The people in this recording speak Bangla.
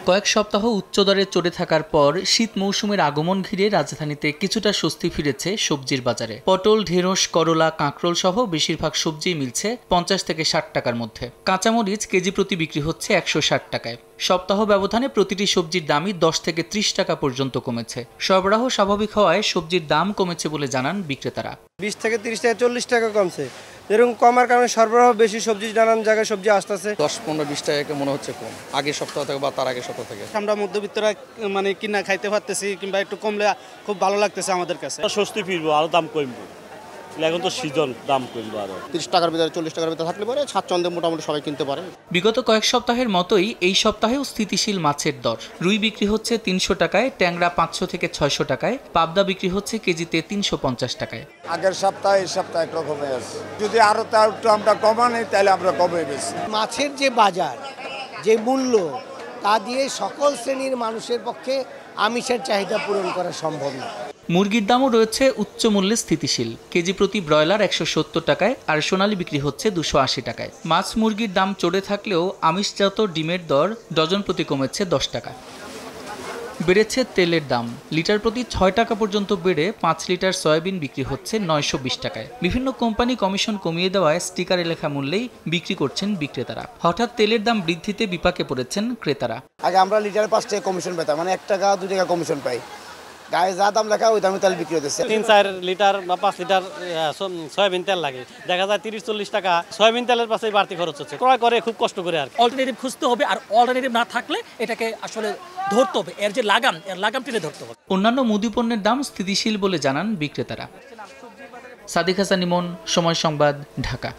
কয়েক সপ্তাহ উচ্চদরে চড়ে থাকার পর শীত মৌসুমের আগমন ঘিরে রাজধানীতে কিছুটা স্বস্তি ফিরেছে সবজির বাজারে। পটল, ঢেঁড়স, করলা, কাঁকরোল সহ বেশিরভাগ সবজিই মিলছে 50 থেকে 60 টাকার মধ্যে। কাঁচামরিচ কেজি প্রতি বিক্রি হচ্ছে 160 টাকায়। সপ্তাহ ব্যবধানে প্রতিটি সবজির দামই 10 থেকে 30 টাকা পর্যন্ত কমেছে। সরবরাহ স্বাভাবিক হওয়ায় সবজির দাম কমেছে বলে জানান বিক্রেতারা। 20 থেকে 30 থেকে 40 টাকা কমছে। এরকম কমার কারণে সরবরাহ বেশি, সবজি নানান জায়গায় সবজি আসতেছে। 10-15-20 টাকা মনে হচ্ছে কম আগের সপ্তাহ থেকে বা তার আগের সপ্তাহ থেকে। আমরা মধ্যবিত্তরা মানে কিনা খাইতে পারতেছি, কিংবা একটু কমলে খুব ভালো লাগতেছে আমাদের কাছে। স্বস্তি ফিরবো, আরো দাম কমবো। এখন তো সিজন, দাম কমবো আরো। 30 টাকার ভিতরে 40 টাকার ভিতরে থাকলে পরে স্বাচ্ছন্দ্যে মোটামুটি সবাই কিনতে পারে। বিগত কয়েক সপ্তাহের মতোই এই সপ্তাহেও স্থিতিশীল মাছের দর। রুই বিক্রি হচ্ছে 300 টাকায়, ট্যাংরা 500 থেকে 600 টাকায়, পাবদা বিক্রি হচ্ছে কেজিতে 350 টাকায়। আগের সপ্তাহে এই সপ্তাহে একটু কমে আছে। যদি আরো তার একটু আমরা কমাই তাহলে আমরা কমে বেশি। মাছের যে বাজার, যে মূল্য, তা দিয়ে সকল শ্রেণীর মানুষের পক্ষে আমিষের চাহিদা পূরণ করা সম্ভব না। মুরগির দামও রয়েছে উচ্চ মূল্যে স্থিতিশীল। কেজি প্রতি ব্রয়লার 170 টাকায় আর সোনালী বিক্রি হচ্ছে 280 টাকায়। মাছ মুরগির দাম চড়ে থাকলেও আমিষজাত ডিমের দর ডজন প্রতি কমেছে 10 টাকা। বেড়েছে তেলের দাম। লিটার প্রতি 6 টাকা পর্যন্ত বেড়ে 5 লিটার সয়াবিন বিক্রি হচ্ছে 920 টাকায়। বিভিন্ন কোম্পানি কমিশন কমিয়ে দেওয়ায় স্টিকারে লেখা মূল্যেই বিক্রি করছেন বিক্রেতারা। হঠাৎ তেলের দাম বৃদ্ধিতে বিপাকে পড়েছেন ক্রেতারা। আগে আমরা লিটারে 5 টাকা কমিশন পেতাম, মানে 1 টাকা 2 টাকা কমিশন পাই। গায়ে যা দাম লেখা ওই দামে তেল বিক্রি হতেছে। 3-4 লিটার বা 5 লিটার সয়াবিন তেল লাগে, দেখা যায় 30-40 টাকা সয়াবিন তেলের পাশে বাড়তি খরচ হচ্ছে। ক্রয় করে খুব কষ্ট করে আর অল্টারনেটিভ খুঁজতে হবে, আর অল্টারনেটিভ না থাকলে এটাকে আসলে ধরতে হবে, এর যে লাগাম, এর লাগাম টেনে ধরতে হবে। অন্যান্য মুদি পণ্যের দাম স্থিতিশীল বলে জানান বিক্রেতারা। সাদিক হাসান ইমন, সময় সংবাদ, ঢাকা।